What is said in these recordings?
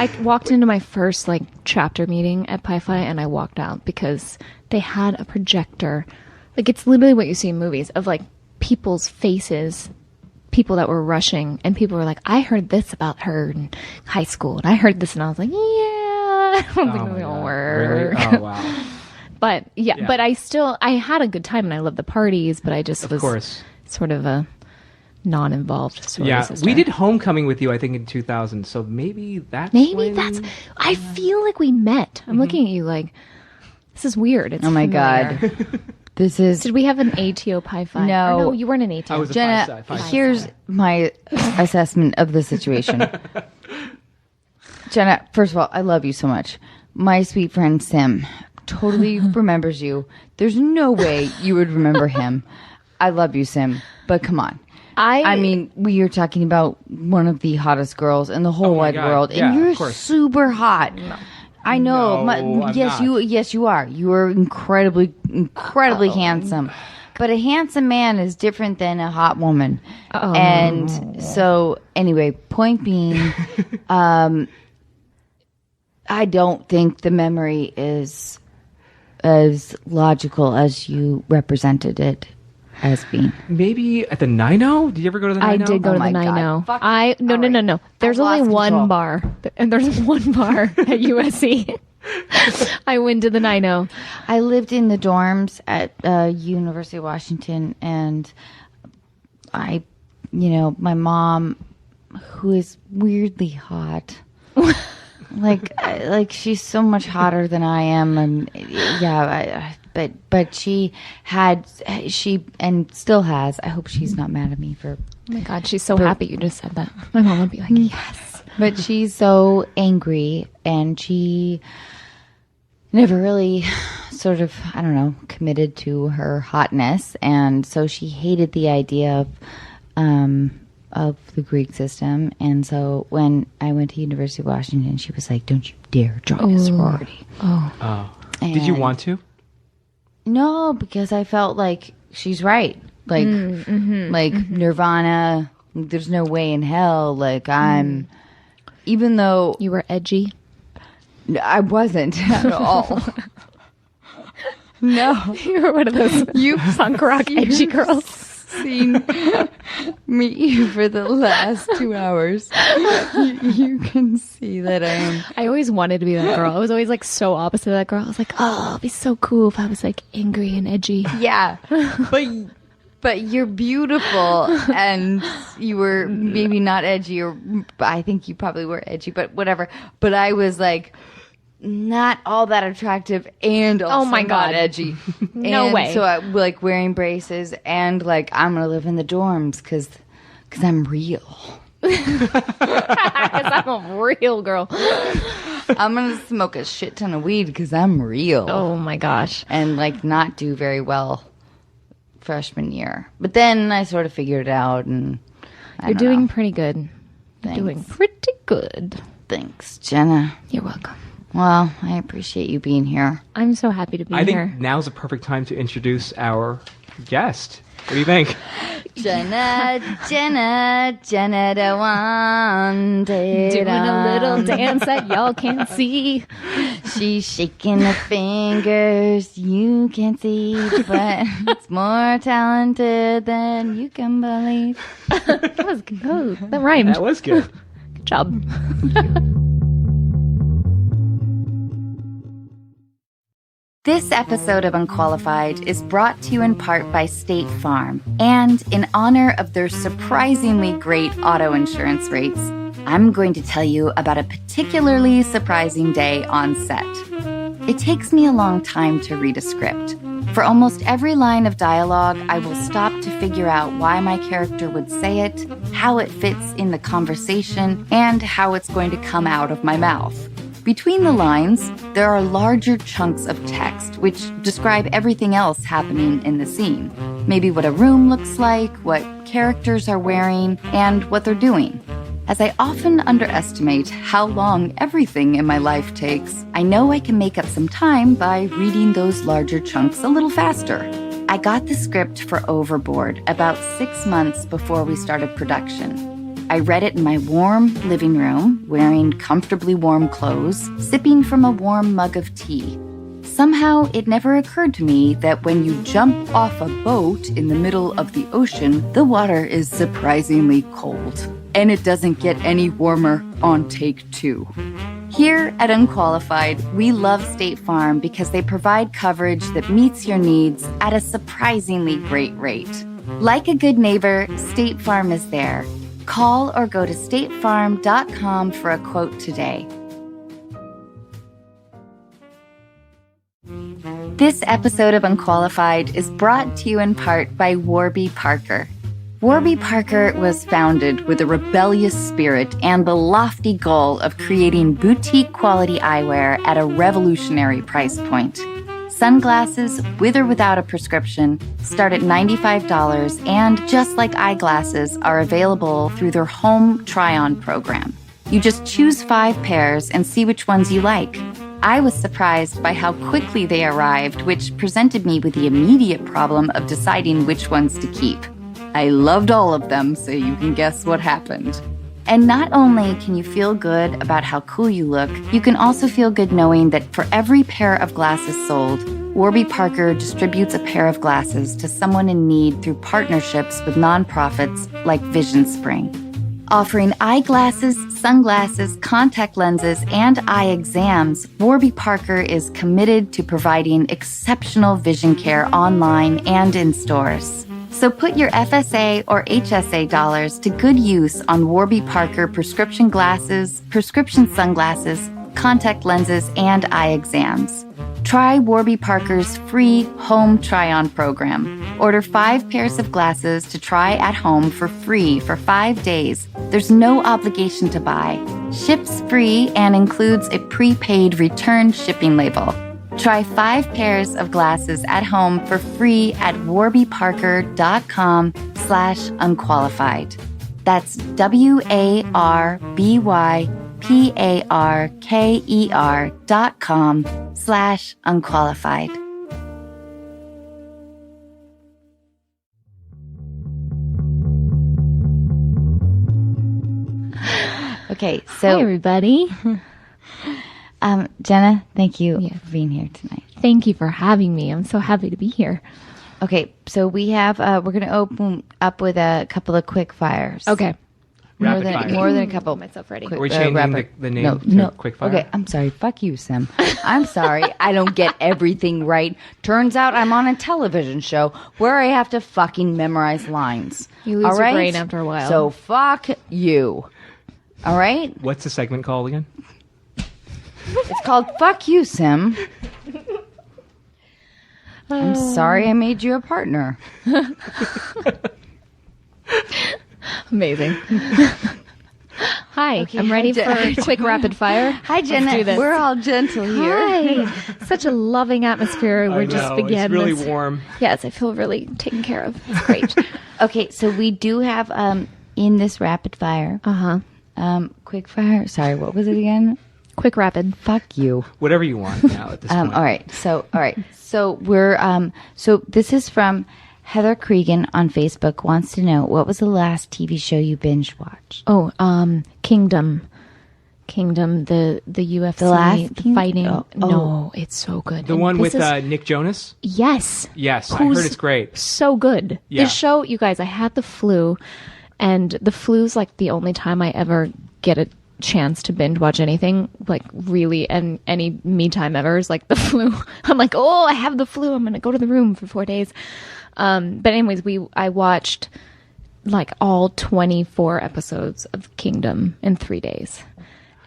I walked into my first like chapter meeting at Pi-Phi and I walked out because they had a projector. Like it's literally what you see in movies of like people's faces, people that were rushing, and people were like, I heard this about her in high school and I heard this, and I was like, yeah, I don't think this will work. Really? Oh wow. But yeah, but I had a good time and I loved the parties, but I just was sort of a non-involved sort of sister. We did homecoming with you, I think, in 2000. So maybe that's I feel like we met. I'm looking at you like, this is weird. It's my familiar. God. This is... Did we have an ATO Pi-Phi? No. You weren't an ATO. I was a Jenna, Phi-Psi. here's my assessment of the situation. Jenna, first of all, I love you so much. My sweet friend Sim totally remembers you. There's no way you would remember him. I love you, Sim, but come on. I mean, we are talking about one of the hottest girls in the whole wide world, and you're super hot. No. I know. Yes, you are. You are incredibly handsome. But a handsome man is different than a hot woman. So, anyway, point being, I don't think the memory is as logical as you represented it as being. Maybe at the Nino? Did you ever go to the Nino? I did go to the Nino. No. There's only one bar. And there's one bar at USC. I went to the Nino. I lived in the dorms at University of Washington, and my mom, who is weirdly hot, like she's so much hotter than I am, and but she and still has. I hope she's not mad at me for. Oh my God, she's so happy you just said that. My mom would be like, yes. But she's so angry, and she never really sort of, I don't know, committed to her hotness, and so she hated the idea of the Greek system. And so when I went to University of Washington, she was like, don't you dare join a sorority. Did you want to? No, because I felt like she's right. Like, Nirvana, there's no way in hell. Like, even though... You were edgy? I wasn't at all. No. You were one of those punk rock edgy girls. Seen me for the last 2 hours. You can see that I am. I always wanted to be that girl. I was always like so opposite of that girl. I was like, oh, it'd be so cool if I was like angry and edgy. Yeah. But you're beautiful, and you were maybe not edgy, or I think you probably were edgy, but whatever. But I was like not all that attractive and also not edgy. No way. So I like wearing braces and like I'm gonna live in the dorms because I'm real. Because I'm a real girl. I'm gonna smoke a shit ton of weed because I'm real. Oh my gosh. And like not do very well freshman year, but then I sort of figured it out, and you're doing pretty good. Thanks. You're doing pretty good. Thanks, Jenna. You're welcome. Well, I appreciate you being here. I'm so happy to be here. I think now's a perfect time to introduce our guest. What do you think? Jenna Dewan Tatum. Doing a little dance that y'all can't see. She's shaking her fingers, you can't see, but it's more talented than you can believe. That was good. That rhymed. That was good. Good job. This episode of Unqualified is brought to you in part by State Farm. And in honor of their surprisingly great auto insurance rates, I'm going to tell you about a particularly surprising day on set. It takes me a long time to read a script. For almost every line of dialogue, I will stop to figure out why my character would say it, how it fits in the conversation, and how it's going to come out of my mouth. Between the lines, there are larger chunks of text which describe everything else happening in the scene. Maybe what a room looks like, what characters are wearing, and what they're doing. As I often underestimate how long everything in my life takes, I know I can make up some time by reading those larger chunks a little faster. I got the script for Overboard about 6 months before we started production. I read it in my warm living room, wearing comfortably warm clothes, sipping from a warm mug of tea. Somehow, it never occurred to me that when you jump off a boat in the middle of the ocean, the water is surprisingly cold. And it doesn't get any warmer on take 2. Here at Unqualified, we love State Farm because they provide coverage that meets your needs at a surprisingly great rate. Like a good neighbor, State Farm is there. Call or go to statefarm.com for a quote today. This episode of Unqualified is brought to you in part by Warby Parker. Warby Parker was founded with a rebellious spirit and the lofty goal of creating boutique-quality eyewear at a revolutionary price point. Sunglasses, with or without a prescription, start at $95 and, just like eyeglasses, are available through their home try-on program. You just choose 5 pairs and see which ones you like. I was surprised by how quickly they arrived, which presented me with the immediate problem of deciding which ones to keep. I loved all of them, so you can guess what happened. And not only can you feel good about how cool you look, you can also feel good knowing that for every pair of glasses sold, Warby Parker distributes a pair of glasses to someone in need through partnerships with nonprofits like Vision Spring. Offering eyeglasses, sunglasses, contact lenses, and eye exams, Warby Parker is committed to providing exceptional vision care online and in stores. So put your FSA or HSA dollars to good use on Warby Parker prescription glasses, prescription sunglasses, contact lenses, and eye exams. Try Warby Parker's free home try-on program. Order 5 pairs of glasses to try at home for free for 5 days. There's no obligation to buy. Ships free and includes a prepaid return shipping label. Try 5 pairs of glasses at home for free at warbyparker.com/unqualified. That's warbyparker.com/unqualified. Okay, so Hi, everybody. Jenna, thank you for being here tonight. Thank you for having me. I'm so happy to be here. Okay, so we have we're going to open up with a couple of quick fires. Okay. Rapid fire. More than a couple. Myself ready. Are we changing the name to Quick Fire? Okay, I'm sorry. Fuck you, Sim. I'm sorry. I don't get everything right. Turns out I'm on a television show where I have to fucking memorize lines. You lose your brain after a while. So fuck you. All right? What's the segment called again? It's called Fuck You, Sim. I'm sorry I made you a partner. Amazing. Hi, I'm ready for a quick rapid fire. Hi, Jenna. Let's do this. We're all gentle here. Hi. Such a loving atmosphere. I We just know, began it's really this. warm. Yes, I feel really taken care of. It's great. Okay, so we do have in this rapid fire. Quick fire. Sorry, what was it again? Quick rapid. Fuck you. Whatever you want now at this point. All right. So we're so this is from Heather Cregan on Facebook. Wants to know, what was the last TV show you binge watched? Oh, Kingdom, the UFC, The last fighting. Oh. No, it's so good. The And one this with is- Nick Jonas? Yes. Yes, I Who's heard it's great. So good. Yeah. This show, you guys, I had the flu, and the flu's like the only time I ever get a chance to binge watch anything, like really, and any me time ever is like the flu. I'm like, oh, I have the flu. I'm going to go to the room for 4 days. But anyways, I watched like all 24 episodes of Kingdom in 3 days.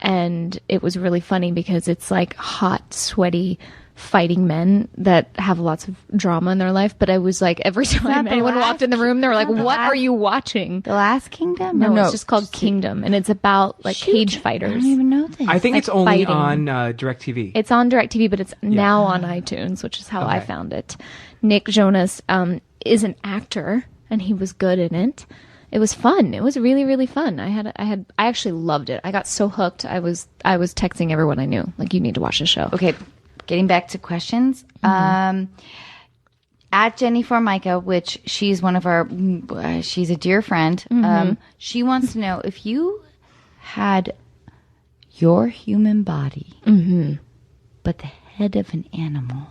And it was really funny because it's like hot, sweaty, fighting men that have lots of drama in their life. But I was like, every time the anyone last walked in the room, they were like, Not the what last- are you watching? The Last Kingdom? No, it's just called Kingdom. And it's about like cage I fighters. don't even know this. I think like it's only fighting. on DirecTV. It's on DirecTV, but it's now on iTunes, which is how I Okay. found it. Nick Jonas is an actor, and he was good in it. It was fun. It was really, really fun. I actually loved it. I got so hooked. I was texting everyone I knew, like, you need to watch the show. Okay, getting back to questions. at Jenny Formica, which she's one of our, she's a dear friend. She wants to know if you had your human body, but the head of an animal.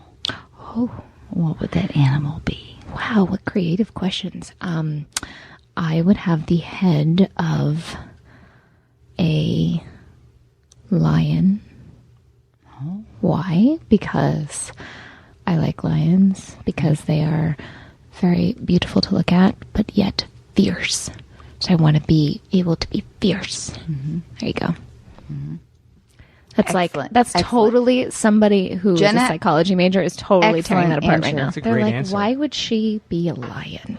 Oh, what would that animal be? Wow, what creative questions. I would have the head of a lion. Oh. Why? Because I like lions, because they are very beautiful to look at, but yet fierce. So I want to be able to be fierce. There you go. That's Excellent. that's Excellent. Totally somebody who Jenna, is a psychology major is totally tearing that apart right now. That's a They're great like, answer. why would she be a lion?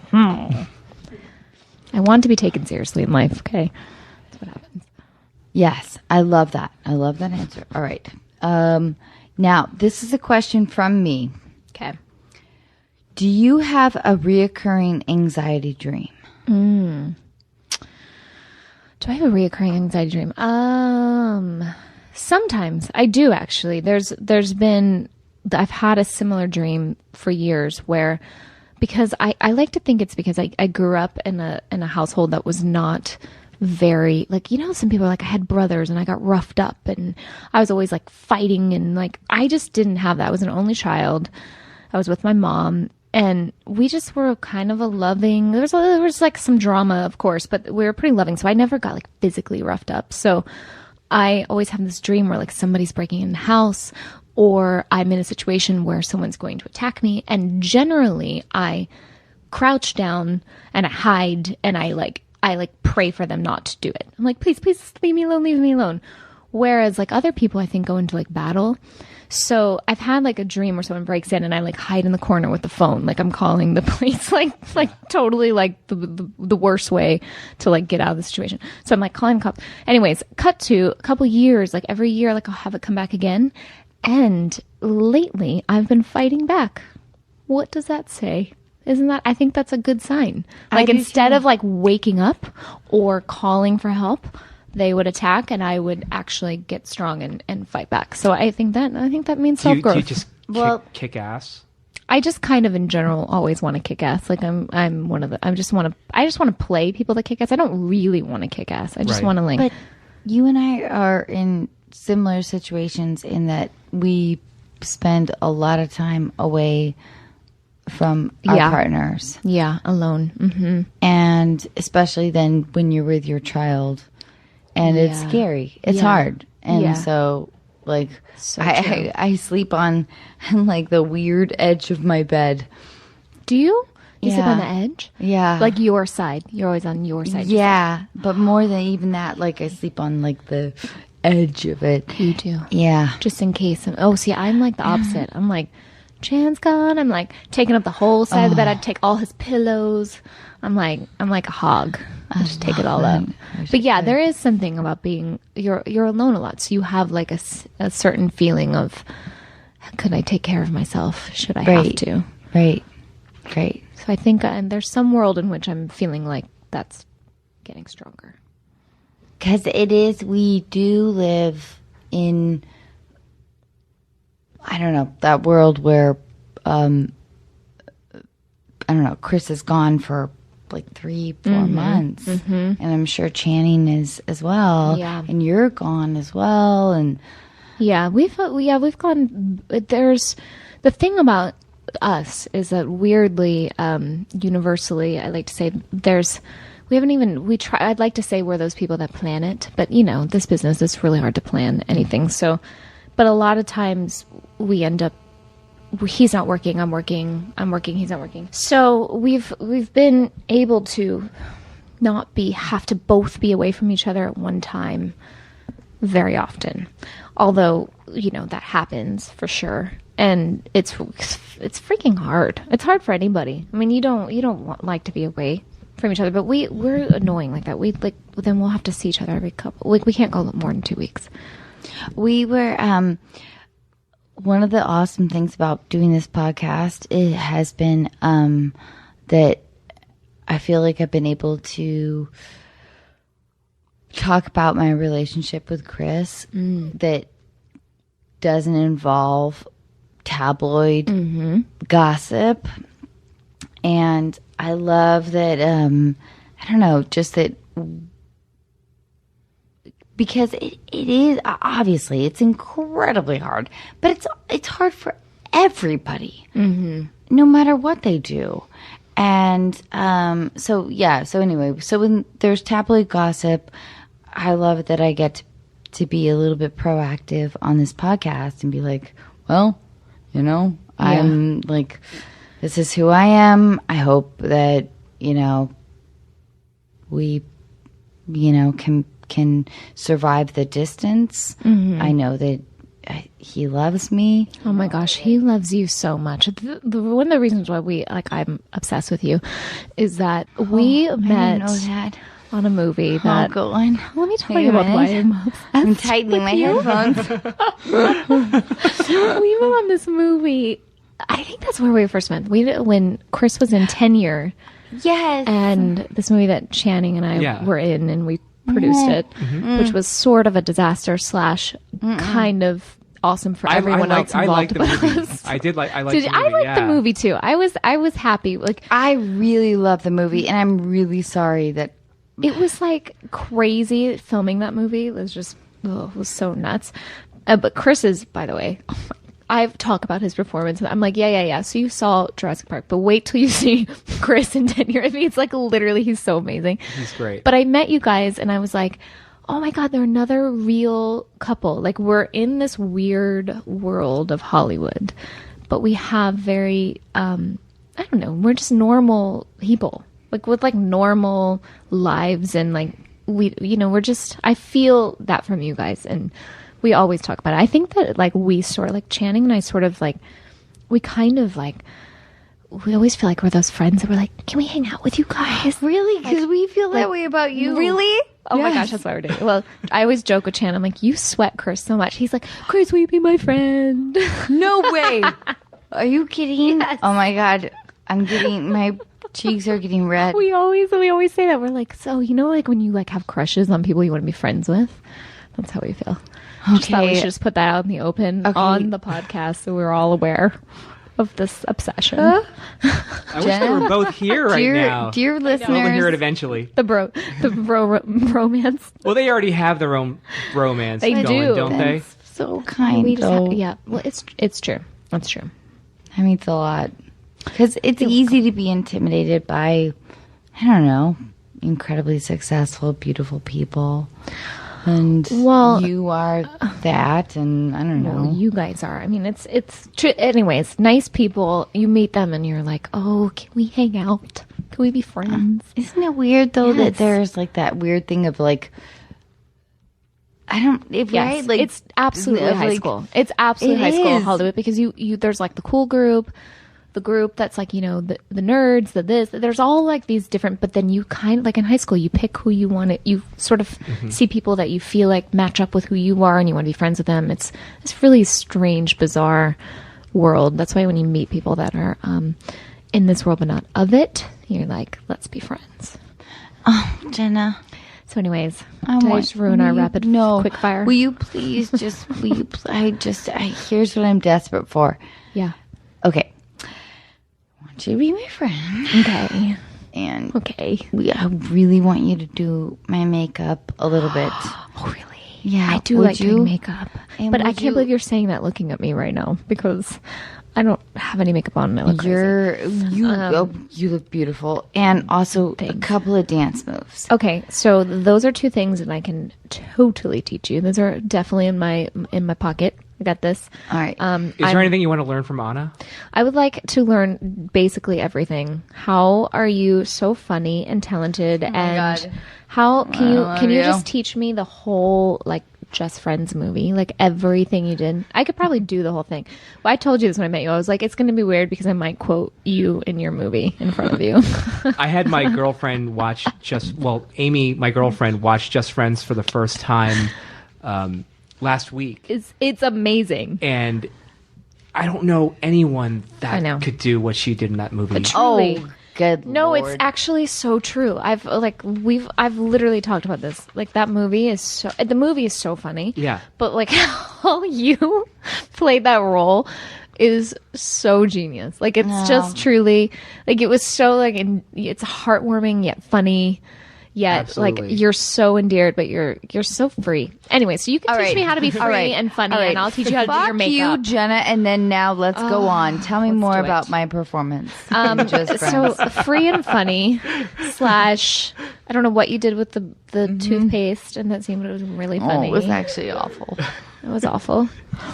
I want to be taken seriously in life. Okay, that's what happens. Yes, I love that. I love that answer. All right. Now, this is a question from me. Okay. Do you have a reoccurring anxiety dream? Do I have a reoccurring anxiety dream? Sometimes I do actually. There's been, I've had a similar dream for years where, because I like to think it's because I grew up in a household that was not very, like, you know, some people are like, I had brothers and I got roughed up and I was always like fighting, and like, I just didn't have that. I was an only child. I was with my mom, and we just were kind of a loving, there was like some drama, of course, but we were pretty loving. So I never got like physically roughed up. So I always have this dream where like somebody's breaking in the house, or I'm in a situation where someone's going to attack me. And generally I crouch down and I hide and I pray for them not to do it. I'm like, please leave me alone, leave me alone. Whereas like other people, I think, go into like battle. So I've had like a dream where someone breaks in and I like hide in the corner with the phone. Like I'm calling the police, like totally like the worst way to like get out of the situation. So I'm like calling the cops. Anyways, cut to a couple years, like every year, like I'll have it come back again. And lately I've been fighting back. What does that say? Isn't that, I think that's a good sign. Like instead of like waking up or calling for help, they would attack and I would actually get strong and fight back. So I think that means self-growth. Do you just kick ass? I just kind of in general always want to kick ass. Like I'm one of the, I just want to play people that kick ass. I don't really want to kick ass. I just want to like. But you and I are in similar situations in that we spend a lot of time away from our partners. Yeah, alone. Mm-hmm. And especially then when you're with your child. And it's scary. It's hard. And so, like, I sleep on like the weird edge of my bed. Do you? You sleep on the edge? Yeah. Like your side. You're always on your side. Yeah. But more than even that, like I sleep on like the edge of it. You do? Yeah. Just in case. See, I'm like the opposite. I'm like, Jan's gone. I'm like taking up the whole side of the bed. I'd take all his pillows. I'm like a hog. I just take it all up. But yeah, there is something about being, you're alone a lot. So you have like a certain feeling of, could I take care of myself? Should I have to? Right. So I think, and there's some world in which I'm feeling like that's getting stronger. Because we do live in, I don't know, that world where, I don't know, Chris is gone for like 3-4 months, and I'm sure Channing is as well, and you're gone as well, and we've gone. There's the thing about us is that weirdly, universally, I like to say I'd like to say we're those people that plan it, but you know, this business, it's really hard to plan anything. So, but a lot of times we end up, he's not working, I'm working, he's not working. So we've been able to not have to both be away from each other at one time very often. Although, you know, that happens for sure. And it's freaking hard. It's hard for anybody. I mean, you don't like to be away from each other, but we're annoying like that. Then we'll have to see each other every couple, we can't go more than 2 weeks. We were, one of the awesome things about doing this podcast, it has been that I feel like I've been able to talk about my relationship with Chris that doesn't involve tabloid gossip And I love that, I don't know, just that, because it is, obviously, it's incredibly hard, but it's hard for everybody, no matter what they do. And so anyway, so when there's tabloid gossip, I love that I get to be a little bit proactive on this podcast and be like, well, you know, I'm like, this is who I am. I hope that, you know, we, you know, can survive the distance. I know that he loves me. Oh my gosh, he loves you so much. One of the reasons why I'm obsessed with you is that we met I didn't know that. on a movie that. Oh, go on. Let me tell you about why I'm obsessed. I'm tightening my headphones. We went on this movie. I think that's where we first met. When Chris was in Tenure. Yes. And this movie that Channing and I were in, and we produced it, which was sort of a disaster / kind of awesome for everyone else involved. I liked the movie. I liked the movie. I liked the movie too. I was happy. Like, I really love the movie, and I'm really sorry that it was like crazy filming that movie. It was just it was so nuts. But Chris is, by the way, I've talked about his performance. I'm like, yeah. So you saw Jurassic Park, but wait till you see Chris in Tenure. I mean, it's like literally, he's so amazing. He's great. But I met you guys, and I was like, oh my God, they're another real couple. Like, we're in this weird world of Hollywood, but we have very, I don't know, we're just normal people, like with like normal lives, and like we're just, I feel that from you guys, and we always talk about it. I think that like we sort of like Channing and I sort of like, we kind of like, we always feel like we're those friends that we're like, can we hang out with you guys? really, because we feel that way about you. Really? Oh my gosh, that's why we're doing it. Well, I always joke with Chan. I'm like, you sweat Chris so much. He's like, Chris, will you be my friend? No way. Are you kidding? Yes. Oh my God. My cheeks are getting red. We always say that. We're like, so, you know, like when you like have crushes on people you want to be friends with? That's how we feel. Just thought we should just put that out in the open on the podcast so we're all aware of this obsession. I wish they were both here right now. Dear listeners. We'll hear it eventually. The bro romance. Well, they already have their own romance They going, do. don't they? So kind, We just though. well, it's true. That's true. That means a lot. Because it's easy to be intimidated by, I don't know, incredibly successful, beautiful people. And you are that, and I don't know. Well, you guys are. I mean, it's true. Anyways, nice people. You meet them, and you're like, oh, can we hang out? Can we be friends? Isn't it weird though that there's like that weird thing of like, right? Like, it's absolutely high school. It's absolutely high school in Hollywood, because you there's like the cool group, the group that's like, you know, the nerds, there's all like these different, but then you kind of like in high school, you pick who you want to, you sort of see people that you feel like match up with who you are, and you want to be friends with them. It's really strange, bizarre world. That's why when you meet people that are in this world but not of it, you're like, let's be friends. Oh, Jenna. So anyways, did I just ruin our quick fire? Will you please just, here's what I'm desperate for. Yeah. Okay. I want you to be my friend. Okay. And okay. I really want you to do my makeup a little bit. Oh, really? Yeah. I do like doing makeup. And but I can't believe you're saying that looking at me right now, because I don't have any makeup on and I look crazy. You look beautiful. And also a couple of dance moves. Okay, so those are two things that I can totally teach you. Those are definitely in my pocket. I got this. All right. Is there anything you want to learn from Anna? I would like to learn basically everything. How are you so funny and talented? Oh my God. How can you just teach me the whole like Just Friends movie, like everything you did? I could probably do the whole thing. Well, I told you this when I met you. I was like, it's going to be weird because I might quote you in your movie in front of you. I had my girlfriend watch Amy, my girlfriend, watched Just Friends for the first time last week. It's amazing. And I don't know anyone that could do what she did in that movie. But truly, good Lord. Lord. It's actually so true. I've literally talked about this. Like, that movie is the movie is so funny. Yeah. But like how you played that role, is so genius. Like, it's just truly, like, it was so, like, it's heartwarming yet funny. Yet, Absolutely. like, you're so endeared, but you're so free. Anyway, so you can teach me how to be free and funny, and I'll teach you how to do your makeup. You, Jenna, and then now let's go on. Tell me more about my performance. So free and funny / I don't know what you did with the toothpaste, and that seemed really funny. It was actually awful. It was awful.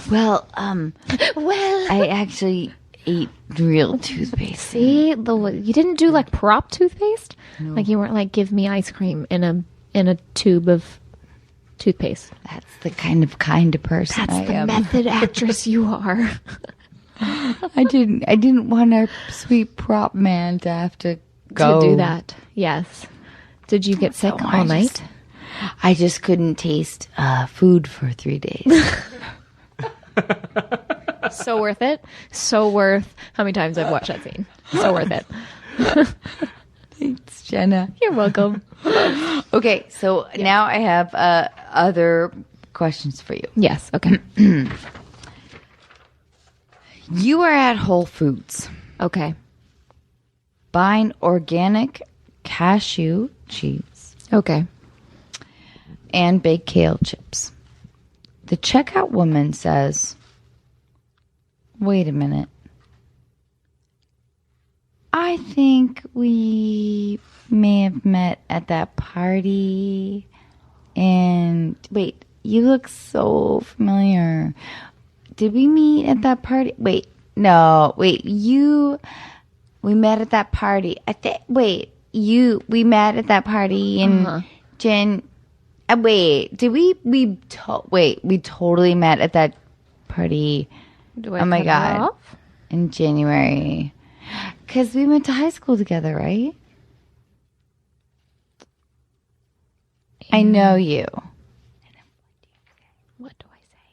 Well, I actually ate real toothpaste. See, you didn't do like prop toothpaste. No. Like, you weren't like, give me ice cream in a tube of toothpaste. That's the kind of person That's I the am. method actress you are. I didn't want our sweet prop man to have to go to do that. Yes. Did you get sick all night? I just couldn't taste food for 3 days. So worth it. So worth how many times I've watched that scene. So worth it. Thanks, Jenna. You're welcome. Okay, so now I have other questions for you. Yes. Okay. You are at Whole Foods Okay. buying organic cashew cheese Okay. and baked kale chips. The checkout woman says, "Wait a minute. I think we may have met at that party. And wait, you look so familiar. Did we meet at that party? Wait, no. Wait, we met at that party. We met at that party and Jen. Wait, did we totally met at that party. Do I oh my cut it God. off? In January. Because we went to high school together, right? I know you. What do I say?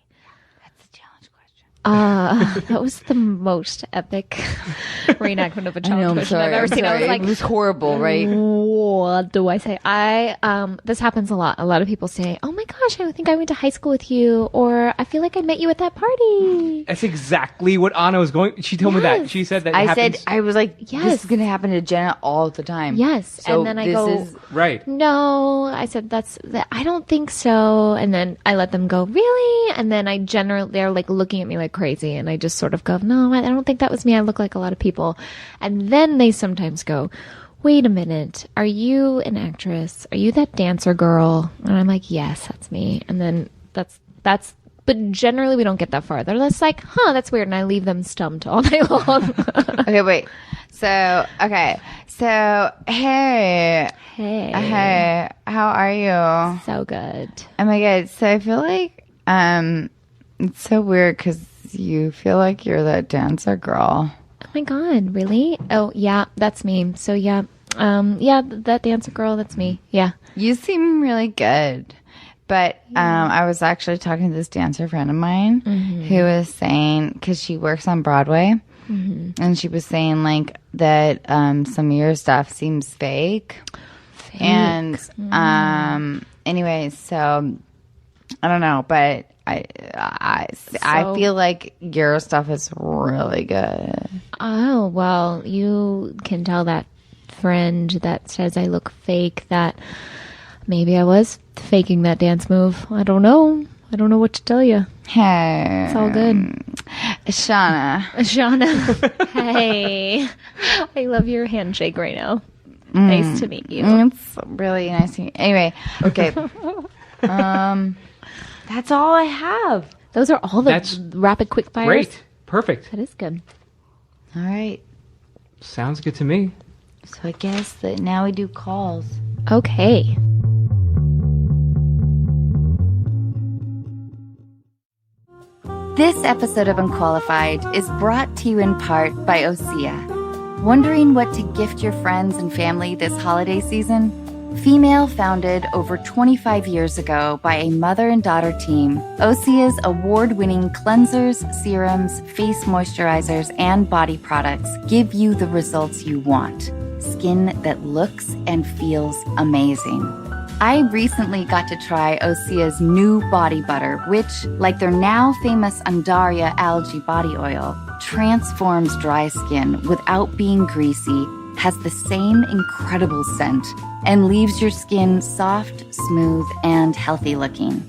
That's a challenge question. That was the most epic reenactment of a challenge question I've ever seen. I was like, it was horrible, right? what do I say? This happens a lot. A lot of people say, "Oh my gosh, I think I went to high school with you," or "I feel like I met you at that party." That's exactly what Anna was going. She told me that. She said that. I was like, Yes. this is going to happen to Jenna all the time. Yes, So and then I go, right. "No," I said, I don't think so. And then I let them go, "Really?" And then they're like looking at me like crazy, and I just sort of go, "No, I don't think that was me. I look like a lot of people." And then they sometimes go, "Wait a minute, are you an actress? Are you that dancer girl?" And I'm like, "Yes, that's me." And then that's, but generally we don't get that far. They're just like, "Huh, that's weird." And I leave them stumped all day long. Okay, wait. So, hey, how are you? So good. Oh my God. So I feel like, it's so weird because you feel like you're that dancer girl. Oh my God, really? Oh yeah, that's me. So yeah, that dancer girl, that's me. Yeah. You seem really good. But I was actually talking to this dancer friend of mine who was saying, because she works on Broadway, and she was saying like that some of your stuff seems fake. And anyways, so I don't know, but I feel like your stuff is really good. Oh, well, you can tell that friend that says I look fake that maybe I was faking that dance move. I don't know. I don't know what to tell you. Hey. It's all good. Shauna. Hey. I love your handshake right now. Nice to meet you. It's really nice to meet you. Anyway, okay. That's all I have. Those are all the rapid quick fires. Great. Perfect. That is good. All right. Sounds good to me. So I guess that now we do calls. Okay. This episode of Unqualified is brought to you in part by Osea. Wondering what to gift your friends and family this holiday season? Female founded over 25 years ago by a mother and daughter team, Osea's award-winning cleansers, serums, face moisturizers, and body products give you the results you want. Skin that looks and feels amazing. I recently got to try Osea's new body butter, which, like their now famous Undaria algae body oil, transforms dry skin without being greasy, has the same incredible scent, and leaves your skin soft, smooth, and healthy looking.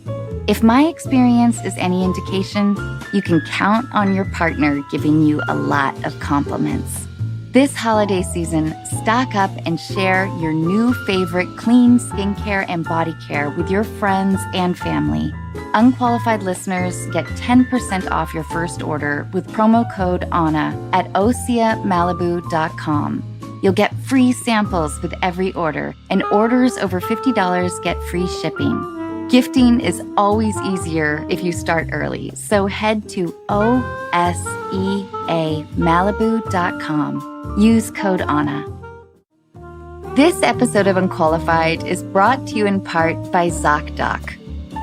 If my experience is any indication, you can count on your partner giving you a lot of compliments. This holiday season, stock up and share your new favorite clean skincare and body care with your friends and family. Unqualified listeners get 10% off your first order with promo code ANNA at OseaMalibu.com. You'll get free samples with every order, and orders over $50 get free shipping. Gifting is always easier if you start early, so head to OSEAMalibu.com. Use code ANNA. This episode of Unqualified is brought to you in part by ZocDoc.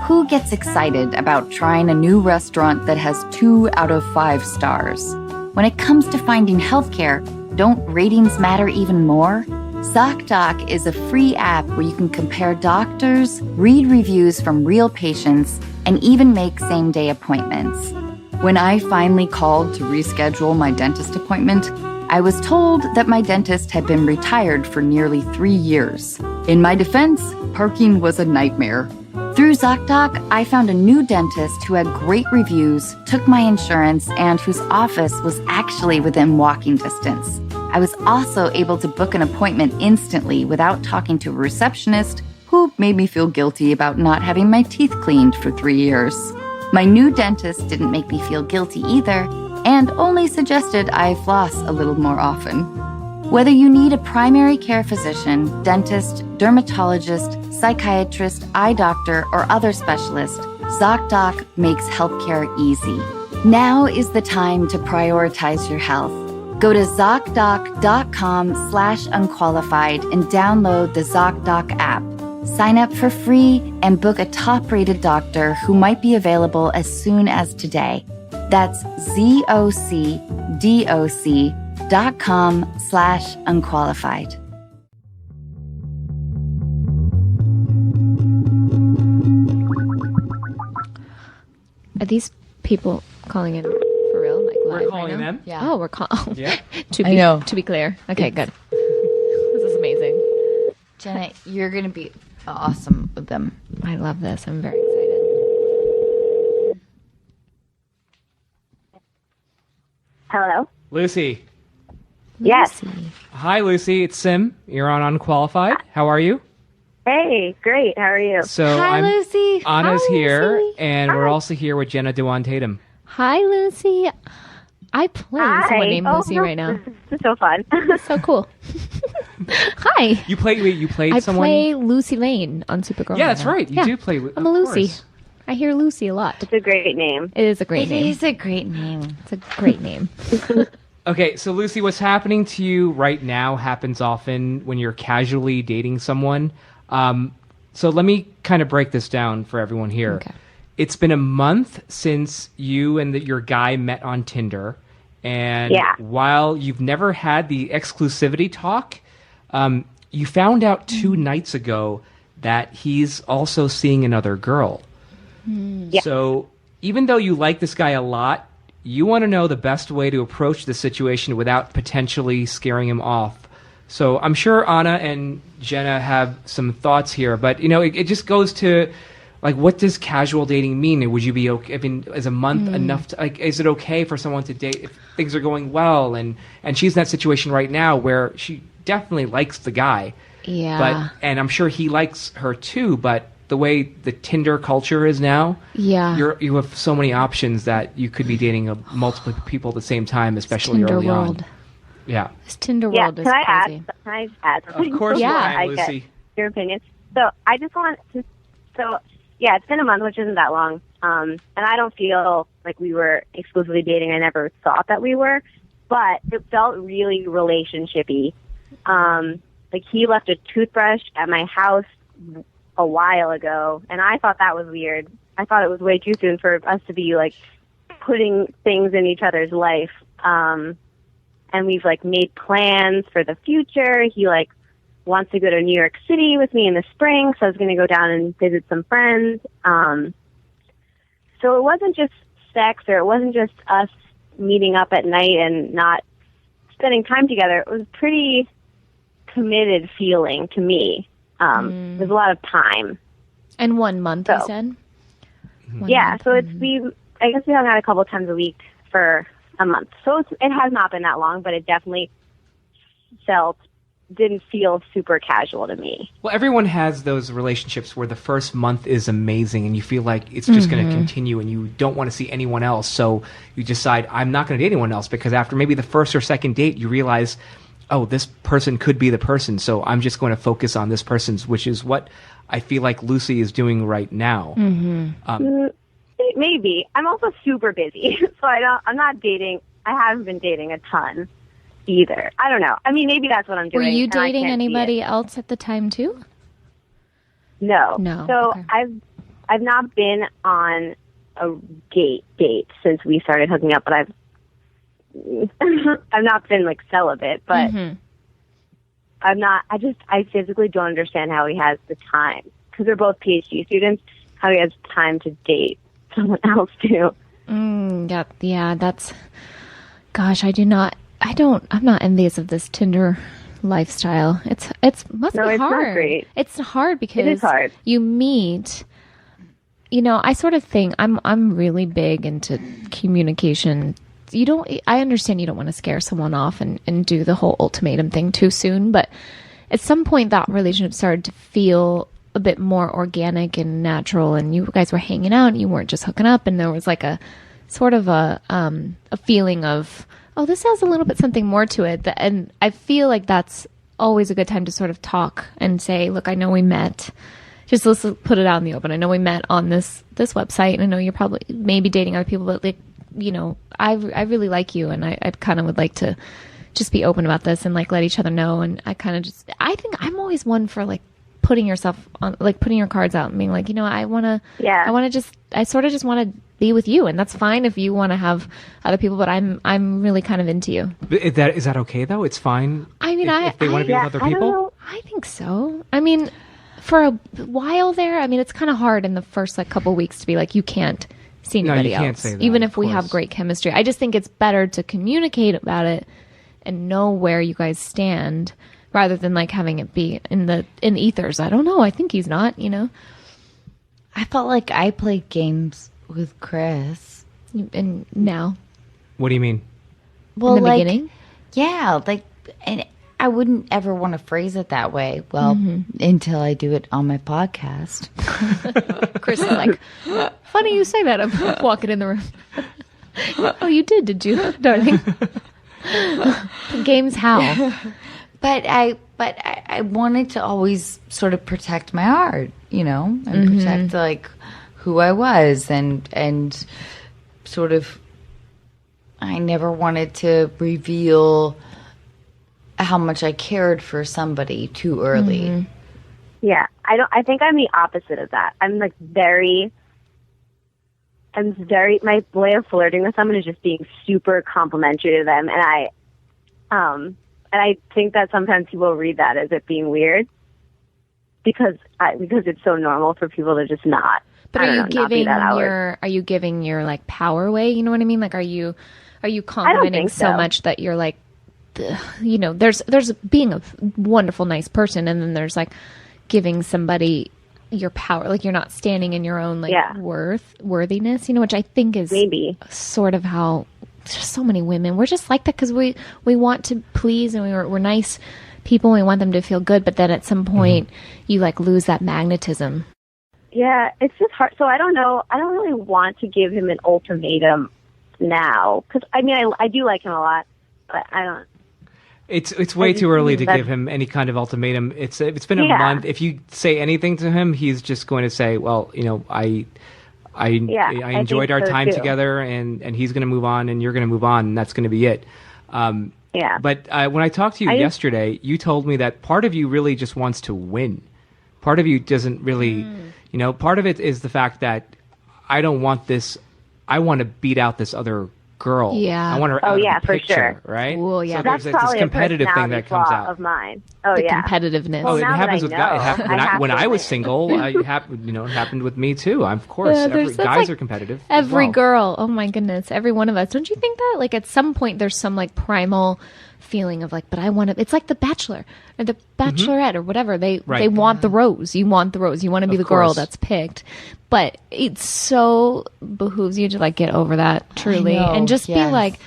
Who gets excited about trying a new restaurant that has 2 out of 5 stars? When it comes to finding healthcare, don't ratings matter even more? ZocDoc is a free app where you can compare doctors, read reviews from real patients, and even make same-day appointments. When I finally called to reschedule my dentist appointment, I was told that my dentist had been retired for nearly 3 years. In my defense, parking was a nightmare. Through ZocDoc, I found a new dentist who had great reviews, took my insurance, and whose office was actually within walking distance. I was also able to book an appointment instantly without talking to a receptionist who made me feel guilty about not having my teeth cleaned for 3 years. My new dentist didn't make me feel guilty either, and only suggested I floss a little more often. Whether you need a primary care physician, dentist, dermatologist, psychiatrist, eye doctor, or other specialist, ZocDoc makes healthcare easy. Now is the time to prioritize your health. Go to ZocDoc.com/unqualified and download the ZocDoc app. Sign up for free and book a top-rated doctor who might be available as soon as today. That's ZocDoc.com/unqualified. Are these people calling in for real? Like live We're calling right now? them? Yeah. Oh, we're calling. Yeah. To be clear. Okay, good. This is amazing. Jenna, you're going to be awesome with them. I love this. I'm very excited. Hello? Lucy. Yes. Lucy. Hi, Lucy. It's Sim. You're on Unqualified. How are you? Hey, great. How are you? So Hi, Lucy. Anna's Hi, here, Lucy. and we're also here with Jenna Dewan Tatum. Hi, Lucy. I play someone named Lucy no, right now. This is so fun. So cool. Hi. You played I someone? play Lucy Lane on Supergirl. Yeah, that's now. right. You do play. I'm a Lucy. Course. I hear Lucy a lot. It's a great name. It is a great name. It is a great name. It's a great name. Okay, so Lucy, what's happening to you right now happens often when you're casually dating someone. So let me kind of break this down for everyone here. Okay. It's been a month since you and your guy met on Tinder. And while you've never had the exclusivity talk, you found out 2 nights ago that he's also seeing another girl. Yeah. So even though you like this guy a lot, you want to know the best way to approach the situation without potentially scaring him off. So I'm sure Anna and Jenna have some thoughts here, but it just goes to, like, what does casual dating mean? Would you be okay? I mean, is a month enough to, like, is it okay for someone to date if things are going well? And she's in that situation right now where she definitely likes the guy. Yeah. And I'm sure he likes her too, but the way the Tinder culture is now, you have so many options that you could be dating multiple people at the same time, especially Tinder early world. on. Yeah. This Tinder world is can I crazy. add something? Of course, Yeah. you can, Lucy. Your opinion. So I just want to. So yeah, it's been a month, which isn't that long. And I don't feel like we were exclusively dating. I never thought that we were, but it felt really relationshipy. Like, he left a toothbrush at my house a while ago, and I thought that was weird. I thought it was way too soon for us to be, like, putting things in each other's life. And we've, like, made plans for the future. He, like, wants to go to New York City with me in the spring, so I was going to go down and visit some friends. So it wasn't just sex, or it wasn't just us meeting up at night and not spending time together, it was pretty committed feeling to me. There's a lot of time. And 1 month, you said? Yeah, so I guess we hung out a couple times a week for a month. So it has not been that long, but it definitely didn't feel super casual to me. Well, everyone has those relationships where the first month is amazing and you feel like it's just going to continue and you don't want to see anyone else. So you decide, I'm not going to date anyone else, because after maybe the first or second date, you realize, oh, this person could be the person. So I'm just going to focus on this person's, which is what I feel like Lucy is doing right now. Maybe. I'm also super busy, so I'm not dating. I haven't been dating a ton either. I don't know. I mean, maybe that's what I'm doing. Were you dating anybody else at the time too? No. So okay. I've not been on a date since we started hooking up, but I've not been like celibate, but I'm not. I physically don't understand how he has the time, because we're both PhD students. How he has time to date someone else too. Yeah. That's. Gosh, I'm not envious of this Tinder lifestyle. It's must be hard. Not great. It's hard because it is hard. You meet. I sort of think I'm really big into communication. I understand you don't want to scare someone off and do the whole ultimatum thing too soon, but at some point that relationship started to feel a bit more organic and natural, and you guys were hanging out and you weren't just hooking up, and there was like a sort of a feeling of, oh, this has a little bit something more to it. And I feel like that's always a good time to sort of talk and say, look, I know we met. Just let's put it out in the open. I know we met on this website, and I know you're probably maybe dating other people, but like, I really like you, and I kind of would like to just be open about this and like let each other know. And I think I'm always one for like putting yourself on, like putting your cards out and being like, I sort of just want to be with you, and that's fine if you want to have other people, but I'm really kind of into you. Is that okay though? It's fine. I mean, if they want to be with other people. I think so. I mean, for a while there, I mean, it's kind of hard in the first like couple weeks to be like, you can't see anybody else, can't say that, even if we have great chemistry. I just think it's better to communicate about it and know where you guys stand, rather than like having it be in ethers. I don't know. I think he's not. I felt like I played games with Chris. And now? What do you mean? Well, in the beginning? Yeah, and I wouldn't ever want to phrase it that way. Well, until I do it on my podcast. Chris is like, funny you say that. I'm walking in the room. Oh, you did you, darling? Games how? But I wanted to always sort of protect my art, and protect like who I was, and sort of I never wanted to reveal how much I cared for somebody too early. Yeah, I think I'm the opposite of that. I'm very, my way of flirting with someone is just being super complimentary to them, and I think that sometimes people read that as it being weird because it's so normal for people to just not. But are you giving your like power away? You know what I mean? Like, are you complimenting so much that you're like, there's being a wonderful, nice person, and then there's like giving somebody your power. Like, you're not standing in your own like worthiness, which I think is maybe sort of how so many women, we're just like that because we want to please, and we're nice people, and we want them to feel good, but then at some point you like lose that magnetism. Yeah, it's just hard. So I don't know. I don't really want to give him an ultimatum now, because I mean I do like him a lot, but I don't. It's way too early to give him any kind of ultimatum. It's been a month. If you say anything to him, he's just going to say, well, I enjoyed our time together, and he's going to move on, and you're going to move on, and that's going to be it. But when I talked to you yesterday, you told me that part of you really just wants to win. Part of you doesn't really, part of it is the fact that I don't want this. I want to beat out this other girl. Yeah. I want her Oh, out yeah, of the for picture, sure. right? Well, yeah. So That's there's like, this probably competitive a thing that personality comes flaw out. of mine. Oh, The yeah. competitiveness. Oh, it now that happens I with know, guys. I have When to I was win. single, it happened with me too. Of course, Yeah, that's guys like are competitive. as Every well. girl. Oh my goodness. Every one of us. Don't you think that? Like at some point there's some like primal feeling of like, but I want to, it's like the Bachelor or the Bachelorette or whatever. They want the rose. You want the rose. You want to be Of the girl course. that's picked. But it so behooves you to like get over that truly know, and just yes. be like,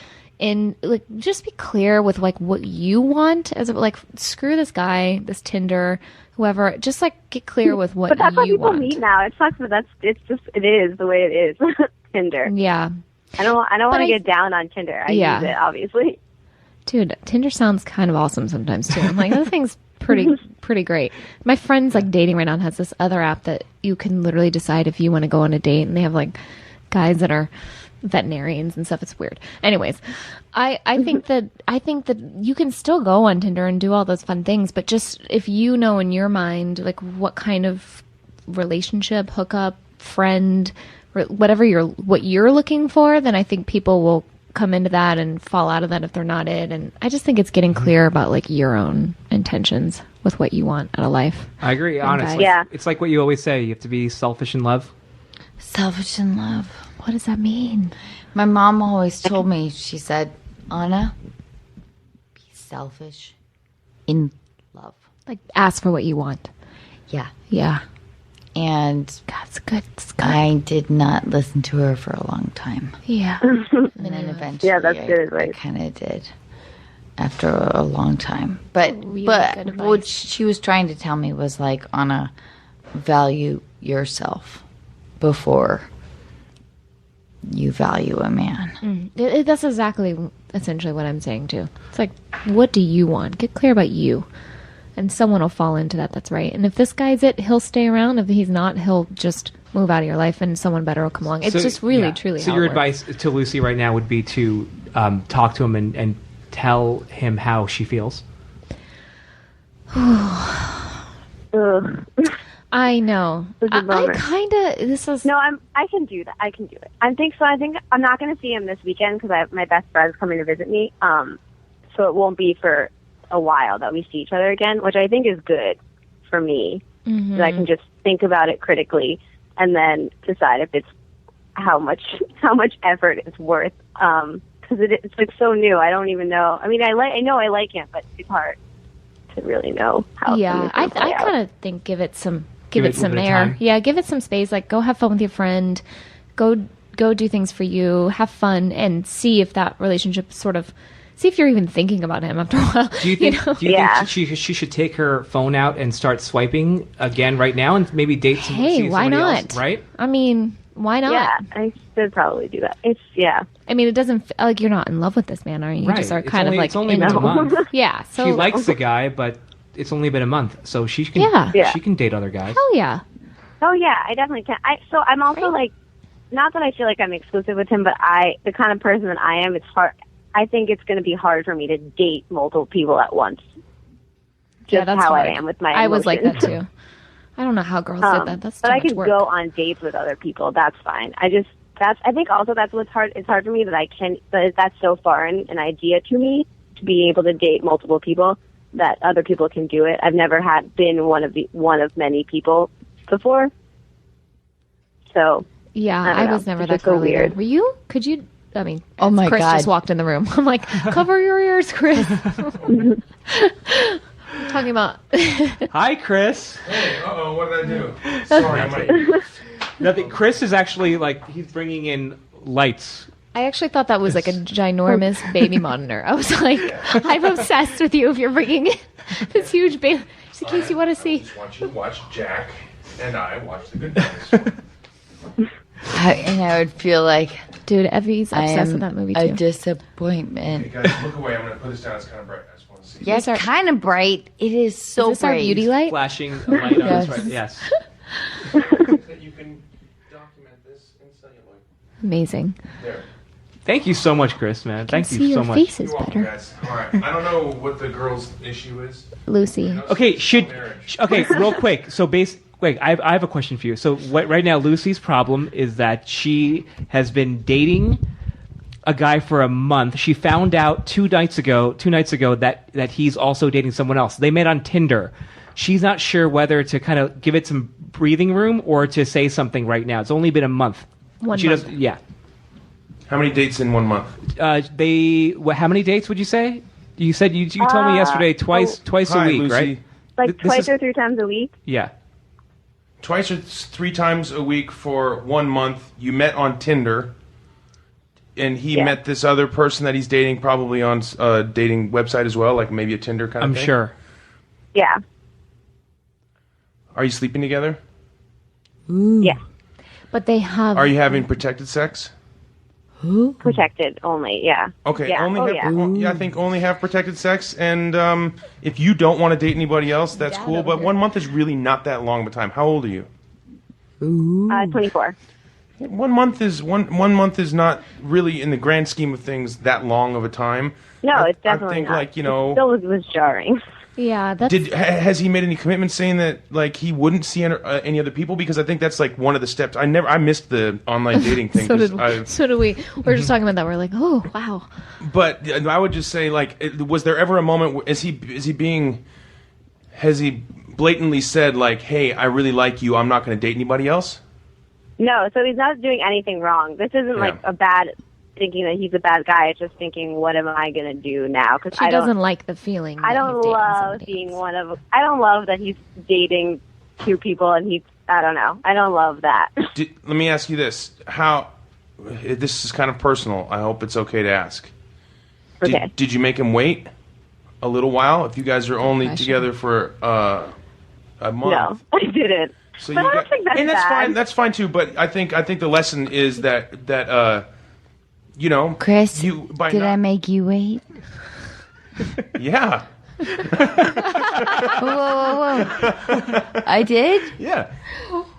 just be clear with like what you want as like screw this guy, this Tinder, whoever. Just like get clear with what But that's how you people want. meet now. It sucks, but it is the way it is. Tinder. Yeah, I don't want But to I- get down on Tinder. I Yeah. use it, obviously. dude, Tinder sounds kind of awesome sometimes too. I'm like, that thing's pretty great. My friend's like dating right now and has this other app that you can literally decide if you want to go on a date, and they have like guys that are veterinarians and stuff. It's weird. Anyways, I think that you can still go on Tinder and do all those fun things, but just if you know in your mind like what kind of relationship, hookup, friend, whatever what you're looking for, then I think people will come into that and fall out of that if they're not it. And I just think it's getting clear about like your own intentions with what you want out of life. I agree. Honestly, Yeah. It's like what you always say. You have to be selfish in love. Selfish in love. What does that mean? My mom always told me, she said, Anna, be selfish in love. Like ask for what you want. Yeah. Yeah. And That's good. It's good. I did not listen to her for a long time. Yeah. And then eventually Yeah, that's good I advice. kind of did after a long time. But Really but good what advice. she was trying to tell me was like, Anna, value yourself before you value a man. That's essentially what I'm saying too. It's like, what do you want? Get clear about you. And someone will fall into that. That's right. And if this guy's it, he'll stay around. If he's not, he'll just move out of your life and someone better will come along. It's So, just really, yeah. truly So how your it works. advice to Lucy right now would be to talk to him and tell him how she feels. Ugh. I know. It's a I bummer. kind of, this is, No, I can do that. I can do it. I think I'm not going to see him this weekend because my best friend's coming to visit me. So it won't be for a while that we see each other again, which I think is good for me. Mm-hmm. That I can just think about it critically and then decide if it's how much effort it's worth. Because it's like so new. I don't even know. I mean, I know I like him, but it's hard to really know how. yeah, I things play out. kind of think give it some Give it a some little bit of air. time. Yeah, give it some space. Like go have fun with your friend. Go do things for you. Have fun and see if that relationship sort of see if you're even thinking about him after a while. Do you think? know? Do you Yeah. think she should take her phone out and start swiping again right now and maybe date some, Hey, see why somebody not? else, right? I mean, why not? Yeah, I should probably do that. I mean, it doesn't like you're not in love with this man, are you? You Right. just are It's kind only- of like it's only been into a month. Yeah. So She likes the guy, but it's only been a month, so she can Yeah. she can date other guys. Oh yeah. Oh yeah, I definitely can. So I'm also like, not that I feel like I'm exclusive with him, but the kind of person that I am, it's hard. I think it's going to be hard for me to date multiple people at once. Just Yeah, that's how hard. I am with my I was like that emotions. too. I don't know how girls did that. That's too but I much could work. go on dates with other people. That's fine. I think also that's what's hard. It's hard for me that that's so foreign an idea to me to be able to date multiple people that other people can do it. I've never been one of many people before. So Yeah, I don't I know. was never It's that just so girl either. weird. Were you? Could you? I mean, Oh my Chris God. just walked in the room. I'm like, cover your ears, Chris. Talking about. Hi, Chris. Hey, what did I do? Sorry, I might. Nothing. Chris is actually like he's bringing in lights. I actually thought that was like a ginormous baby monitor. I was like, I'm obsessed with you if you're bringing in this huge baby. Just in case you want to see. Just want you to watch Jack and I watch The Good Guys. And I would feel like Dude, Evie's I obsessed am with that movie a too. disappointment. Hey guys, look away. I'm going to put this down. It's kind of bright. I just want to see. Yeah, it's kind of bright. It is so Is this our bright. beauty light? Flashing a light on us, right? Yes. That you can document this in celluloid. Amazing. There. Thank you so much, Chris, man. Thank See you your so much. face is You're welcome, better. guys. All right. I don't know what the girl's issue is. Lucy. Okay, Marriage. okay, real quick. So wait, I have a question for you. So right now, Lucy's problem is that she has been dating a guy for a month. She found out two nights ago that he's also dating someone else. They met on Tinder. She's not sure whether to kind of give it some breathing room or to say something right now. It's only been a month. Month. Yeah. How many dates in 1 month? How many dates would you say? You said you told me yesterday twice Hi, a week, Lucy. right? Like twice or 3 times a week. Yeah. Twice or 3 times a week for 1 month. You met on Tinder, and he met this other person that he's dating, probably on a dating website as well, like maybe a Tinder kind of I'm thing. sure. Yeah. Are you sleeping together? Yeah. But they have. Are you having protected sex? Protected only. Yeah. Okay. Yeah. I think only have protected sex, And if you don't want to date anybody else, that's cool. But 1 month is really not that long of a time. How old are you? 24. 1 month is one month is not really, in the grand scheme of things, that long of a time. No, it's definitely I think not. like It still was jarring. Yeah, that's. Has he made any commitments saying that like he wouldn't see any other people? Because I think that's like one of the steps. I missed the online dating thing. So did we. We're just talking about that. We're like, oh wow. But I would just say, like, was there ever a moment? Has he blatantly said like, "Hey, I really like you. I'm not going to date anybody else"? No, so he's not doing anything wrong. This isn't like a bad thinking that he's a bad guy. It's just thinking, what am I going to do now? Because She doesn't like the feeling. I don't love being one of. I don't love that he's dating 2 people and he's. I don't know. I don't love that. Let me ask you this: this is kind of personal. I hope it's okay to ask. Okay. Did you make him wait a little while? If you guys are only together for a month. No, I didn't. So But I don't think that's and that's bad. fine. That's fine too. But I think the lesson is that you know, Chris, did I make you wait? Yeah. Whoa. I did? Yeah.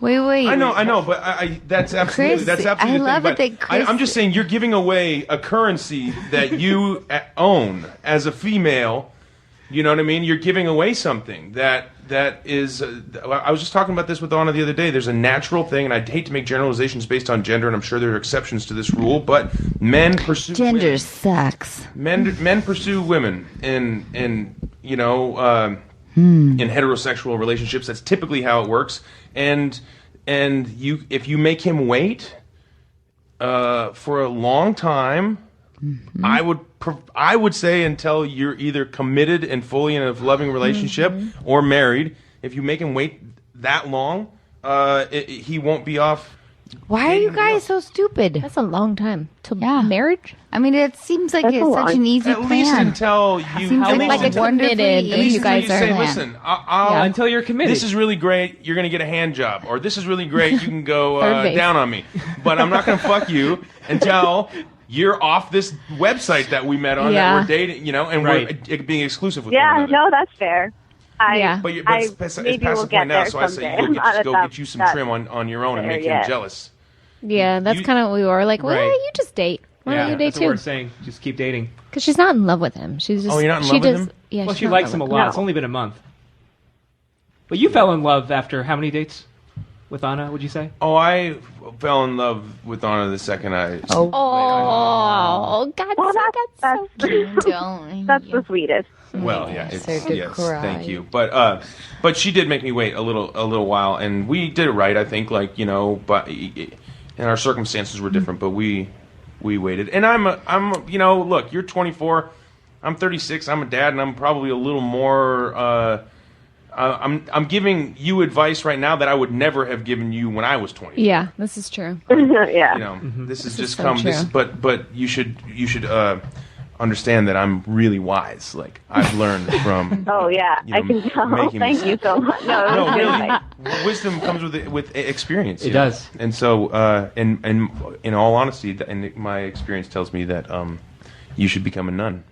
Wait. I know, but that's absolutely Chris, that's absolutely. I the love thing, it but that Chris- I'm just saying you're giving away a currency that you own as a female. You know what I mean? You're giving away something that is. I was just talking about this with Anna the other day. There's a natural thing, and I hate to make generalizations based on gender, and I'm sure there are exceptions to this rule, but men pursue Gender women. sucks. Men pursue women in heterosexual relationships. That's typically how it works. And if you make him wait for a long time, I would say until you're either committed and fully in a loving relationship or married. If you make him wait that long, he won't be off. Why are you guys so stupid? That's a long time till Yeah. marriage. I mean, it seems like That's it's a such lot. an easy At plan. least until you. Seems at like least a until- committed, wonderfully then easy you guys you are- say, plan. listen, I'll, Until you're committed. This is really great. You're going to get a hand job, or this is really great. You can go Third base. down on me, but I'm not going to fuck you until you're off this website that we met on Yeah. that we're dating, and Right. we're being exclusive with one Yeah, another. no, that's fair. Yeah. But it's I past maybe the we'll point get now, there so I say someday. you I'm not go at get you some that trim on your own and there make him yet. jealous. Yeah, that's You- kind of what we were like. Well, Right. you just date. Why don't you date that's what too? we're saying. Just keep dating. Because she's not in love with him. She's just. Oh, you're not in she love with just, him? Yeah. Well, she's she not likes in him a love lot. No. It's only been a month. But you fell in love after how many dates with Anna, would you say? Oh, I fell in love with Anna the second I. Oh, God, Well, that's so cute. Don't. That's the sweetest. Well, yeah, it's, Start to yes, cry. thank you. But she did make me wait a little while, and we did it right, I think. Like but and our circumstances were different, but we waited. And I'm look, you're 24, I'm 36, I'm a dad, and I'm probably a little more. I'm giving you advice right now that I would never have given you when I was 20. Yeah, this is true. Yeah. This is This just is so come. This, true. but you should understand that I'm really wise. Like I've learned from. Oh yeah, You know, I can tell. making Thank you so much. No, it No, was good really. advice. Wisdom comes with experience. It you know? does. And so, and in all honesty, and my experience tells me that you should become a nun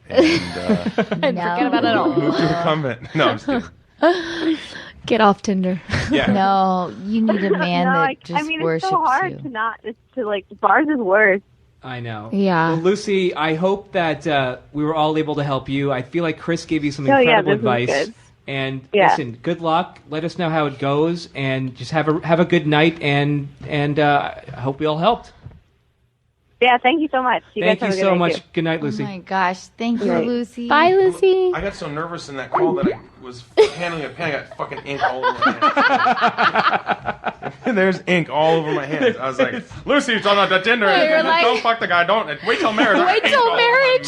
and Forget about it all. move to a convent. No, I'm just kidding. Get off Tinder. Yeah. No, you need a man No, that just I mean, worships it's so hard you. to not. It's to like bars is worse. I know. Yeah. Well, Lucy, I hope that we were all able to help you. I feel like Chris gave you some Oh, yeah, incredible this was advice. good. And Yeah. listen, good luck. Let us know how it goes, and just have a good night. And I hope we all helped. Yeah, thank you so much. Thank you guys have a good so night, much. too. Good night, Oh Lucy. my gosh. Thank you, Right. Lucy. Bye, Lucy. I got so nervous in that call that I was handling a pen. I got fucking ink all over my hands. There's ink all over my hands. I was like, Lucy, you're talking about that Tinder. you're like- Don't fuck the guy. Don't. Wait till marriage. Wait till marriage.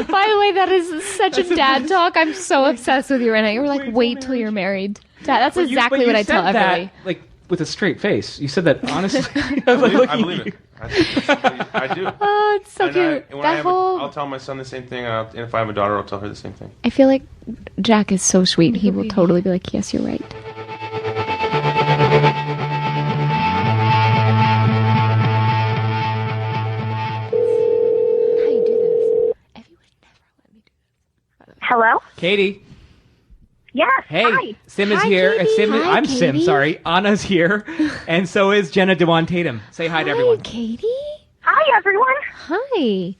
By the way, that is such a dad talk. I'm so obsessed with you right now. You were like, wait till you're married. Dad, that's exactly what I tell everybody. Like with a straight face. You said that honestly. I believe it. I do. Oh, it's so And cute. when That whole. I'll tell my son the same thing. And if I have a daughter, I'll tell her the same thing. I feel like Jack is so sweet. He will totally be like, yes, you're right. How you do this? Effie would never let me do this. Hello? Katie. Yes. Hey, Hi. Sim is Hi, here. Katie. Hi, I'm Sim, Katie. sorry. Anna's here. And so is Jenna Dewan Tatum. Say hi to everyone. Hi, Katie. Hi, everyone. Hi.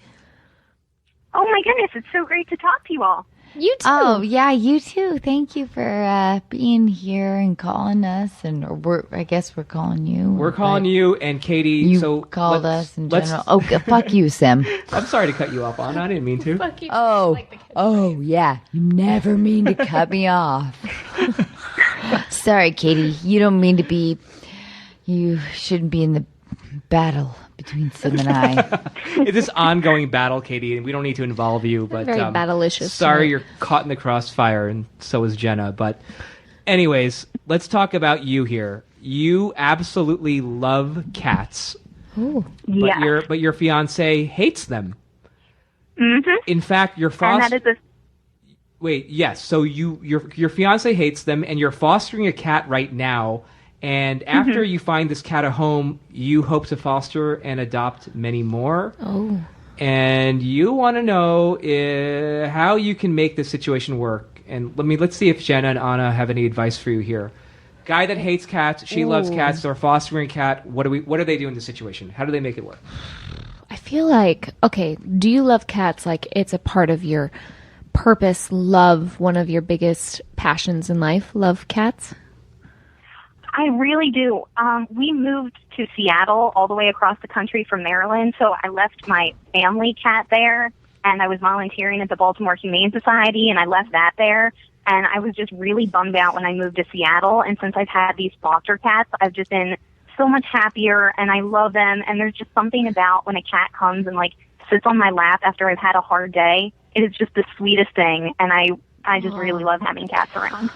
Oh, my goodness. It's so great to talk to you all. You too. Oh, yeah, you too. Thank you for being here and calling us. I guess we're calling you. We're calling but you and Katie. You so called let's- us in let's- general. Oh, fuck you, Sim. I'm sorry to cut you off, Anna. I didn't mean to. Oh, yeah. You never mean to cut me off. Sorry, Katie. You don't mean to be. You shouldn't be in the battle between Sim and I. It's this ongoing battle, Katie, and we don't need to involve you. But Very battle-licious Sorry, tonight. you're caught in the crossfire, and so is Jenna. But, anyways, let's talk about you here. You absolutely love cats, but Yeah. your fiance hates them. Mm-hmm. In fact, your And foster. that is a Wait, yes. So your fiance hates them, and you're fostering a cat right now. And after you find this cat a home, you hope to foster and adopt many more. Oh. And you want to know how you can make this situation work. And let's see if Jenna and Anna have any advice for you here. Guy that hates cats, she loves cats, they're fostering a cat. What do they do in this situation? How do they make it work? I feel like, okay, do you love cats like it's a part of your purpose, love, one of your biggest passions in life? Love cats? I really do. We moved to Seattle all the way across the country from Maryland, so I left my family cat there, and I was volunteering at the Baltimore Humane Society, and I left that there, and I was just really bummed out when I moved to Seattle, and since I've had these foster cats, I've just been so much happier, and I love them, and there's just something about when a cat comes and, like, sits on my lap after I've had a hard day. It is just the sweetest thing, and I just really love having cats around.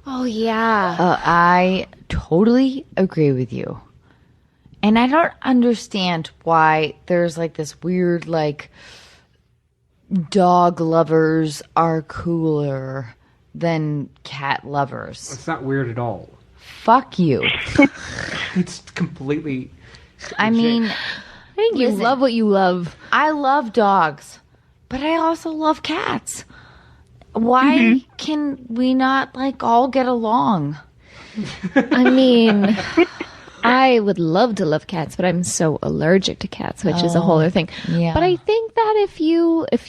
Oh, yeah. I totally agree with you. And I don't understand why there's like this weird, like, dog lovers are cooler than cat lovers. It's not weird at all. Fuck you. It's completely. I mean, I think you listen. love what you love. I love dogs, but I also love cats. Why can we not, like, all get along? I mean, I would love to love cats, but I'm so allergic to cats, which is a whole other thing. yeah. But I think that if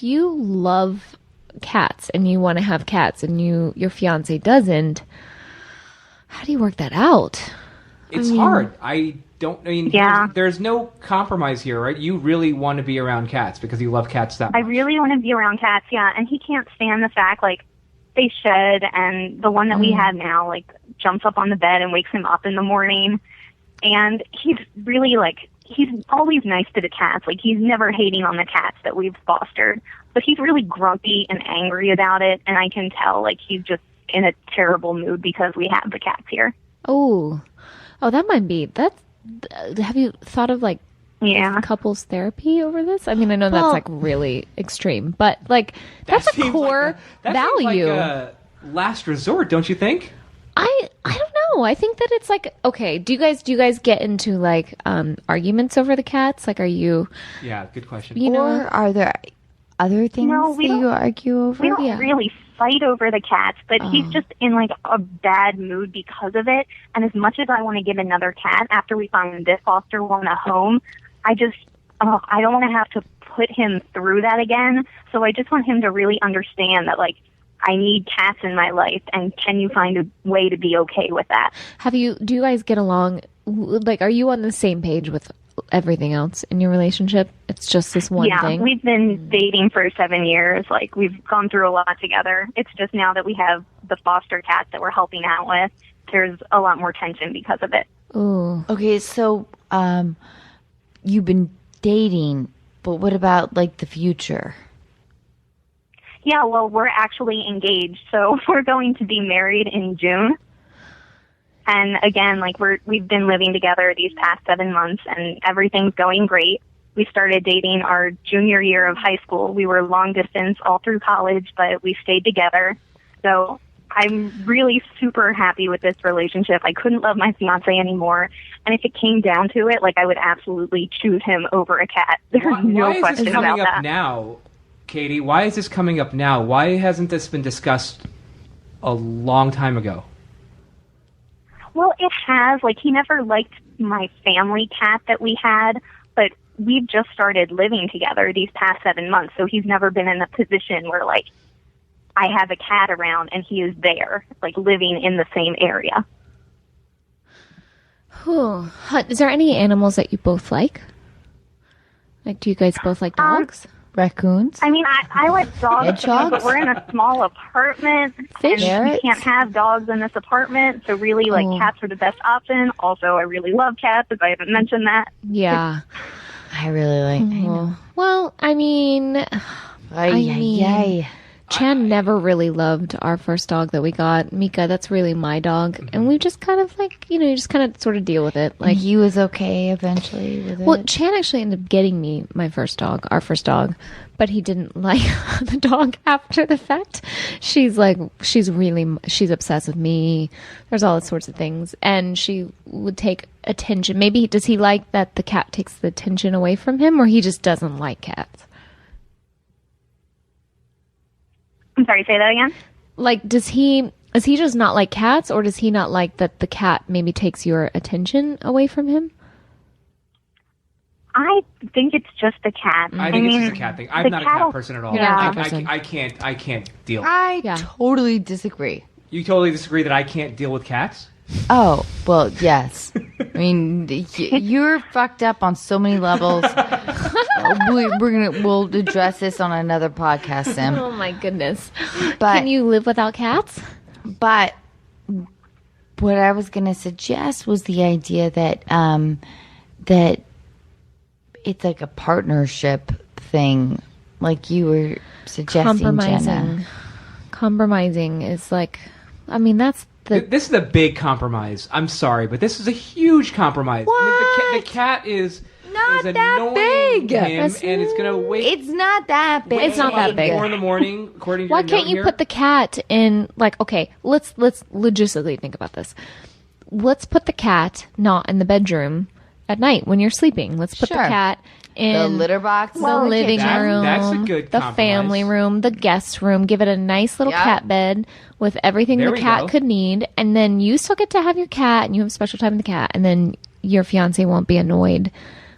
you love cats and you want to have cats and your fiance doesn't, how do you work that out? It's hard. I mean, Yeah. there's no compromise here, right? You really want to be around cats because you love cats that I much. really want to be around cats, yeah. And he can't stand the fact, like, they shed, and the one that we have now, like, jumps up on the bed and wakes him up in the morning. And he's really, like, he's always nice to the cats. Like, he's never hating on the cats that we've fostered. But he's really grumpy and angry about it, and I can tell, like, he's just in a terrible mood because we have the cats here. Oh, that might be have you thought of like Yeah. couples therapy over this? I mean, I know Well- that's like really extreme, but like that's a seems core that value. seems like a last resort, don't you think? I don't know. I think that it's like, okay, do you guys get into like arguments over the cats? Like, are you Yeah, good question. you know? Or are there other things No, that we don't- you argue over? We don't Yeah. really fight over the cats, but he's just in like a bad mood because of it. And as much as I want to get another cat after we find this foster one a home, I don't want to have to put him through that again. So I just want him to really understand that, like, I need cats in my life, and can you find a way to be okay with that? Do you guys get along? Like, are you on the same page with everything else in your relationship. It's just this one thing. Yeah, we've been dating for 7 years. Like, we've gone through a lot together. It's just now that we have the foster cat that we're helping out with, there's a lot more tension because of it. Ooh. Okay, so you've been dating, but what about, like, the future? Yeah, well, we're actually engaged, so we're going to be married in June. And again, like, we've been living together these past 7 months, and everything's going great. We started dating our junior year of high school. We were long distance all through college, but we stayed together. So I'm really super happy with this relationship. I couldn't love my fiance anymore. And if it came down to it, like, I would absolutely choose him over a cat. There's no why question is this coming about up that. now, Katie? Why is this coming up now? Why hasn't this been discussed a long time ago? Well, it has. Like, he never liked my family cat that we had, but we've just started living together these past 7 months, so he's never been in a position where, like, I have a cat around and he is there, like, living in the same area. Whew. Is there any animals that you both like? Like, do you guys both like dogs? Raccoons? I mean, I like dogs, Hedgehogs? but we're in a small apartment, Fish? and we Ferrets? can't have dogs in this apartment, so really, like, cats are the best option. Also, I really love cats, if I haven't mentioned that. Yeah. I really like. I know. Well, I mean, Ay. Chan never really loved our first dog that we got. Mika, that's really my dog. And we just kind of, like, you know, you just kind of sort of deal with it. Like, He was okay eventually with it. well, Chan actually ended up getting me my first dog, our first dog, but he didn't like the dog after the fact. She's obsessed with me. There's all sorts of things. And she would take attention. Maybe, does he like that the cat takes the attention away from him, or he just doesn't like cats? I'm sorry, say that again? Like, does he just not like cats, or does he not like that the cat maybe takes your attention away from him? I think it's just the cat. I think it's just a cat thing. I'm not a cat person at all. You're not a cat person. I can't deal. I Yeah. totally disagree. You totally disagree that I can't deal with cats? Oh, well, yes. I mean, you're fucked up on so many levels. We'll address this on another podcast, Sam. Oh my goodness. But Can you live without cats? But what I was going to suggest was the idea that that it's like a partnership thing, like you were suggesting, Jenna. Compromising is like, I mean, that's This is a big compromise. I'm sorry, but this is a huge compromise. I mean, the cat is Not is that annoying big. him, and it's gonna wake. It's not that big. It's not that big. 4 in the morning, according to Why your can't note you here. put the cat in, like, okay, let's logistically think about this. Let's put the cat not in the bedroom at night when you're sleeping. Let's put Sure. the cat in The litter box. the living That- room, that's a good the compromise. family room, the guest room. Give it a nice little Yep. cat bed with everything There the we cat go. could need, and then you still get to have your cat, and you have special time with the cat, and then your fiance won't be annoyed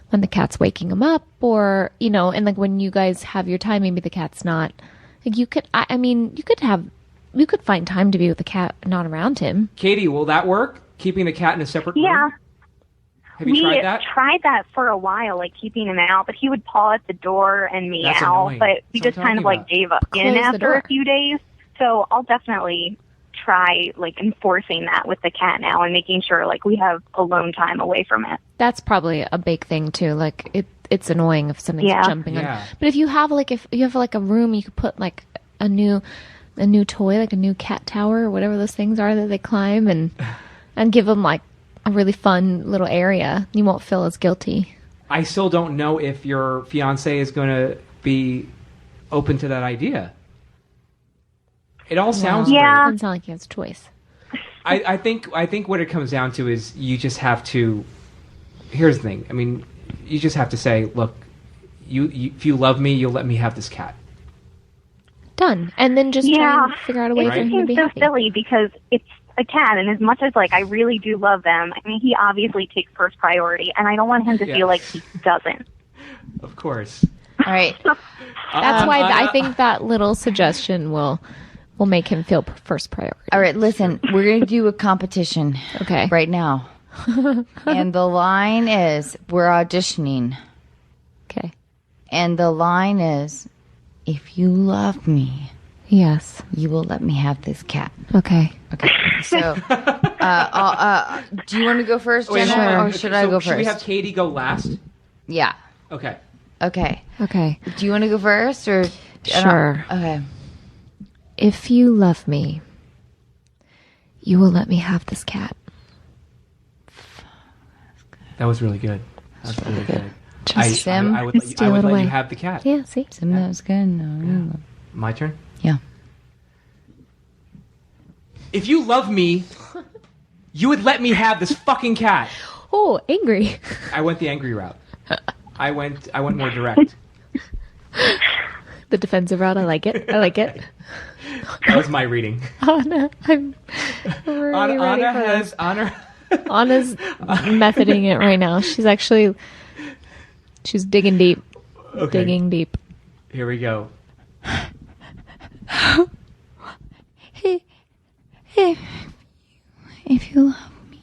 when the cat's waking him up, or, you know, and like when you guys have your time, maybe the cat's not. Like, you could, I mean, you could find time to be with the cat not around him. Katie, will that work? Keeping the cat in a separate Yeah. room? Have you We tried that? tried that for a while, like keeping him out, but he would paw at the door and That's meow, annoying. but we That's just what I'm kind of talking like gave up Close in the after door. a few days. So I'll definitely try like enforcing that with the cat now and making sure like we have alone time away from it. That's probably a big thing too. Like, it's annoying if something's Yeah. jumping on. Yeah. But if you have a room, you could put like a new toy, like a new cat tower or whatever those things are that they climb, and give them like a really fun little area. You won't feel as guilty. I still don't know if your fiance is going to be open to that idea. It all sounds Yeah. Doesn't sound like he has a choice. great. I think what it comes down to is you just have to. Here's the thing. I mean, you just have to say, look, you if you love me, you'll let me have this cat. Done. And then just try Yeah. and figure out a way It for him to seems be so happy. silly because it's a cat, and as much as like I really do love them, I mean he obviously takes first priority, and I don't want him to Yeah. feel like he doesn't. Of course. All right. That's why I think that little suggestion will make him feel first priority. All right. Listen, we're going to do a competition Okay. right now. And the line is, we're auditioning. Okay. And the line is, if you love me, Yes. you will let me have this cat. Okay. Okay. So, do you want to go first, Wait, Jenna, hold on. or should I go first? Should we have Katie go last? Yeah. Okay. Okay. Okay. Do you want to go first, or? Sure. Okay. If you love me, you will let me have this cat. That was really good. That was really good. Just I would let steal it you away. have the cat. Yeah, see? That was good. No. My turn? Yeah. If you love me, you would let me have this fucking cat. Oh, angry. I went the angry route. I went more direct. The defensive route, I like it. I like it. That was my reading. Anna, I'm really ready Anna for has this. Anna's methoding it right now. She's digging deep. Okay. Digging deep. Here we go. If you love me,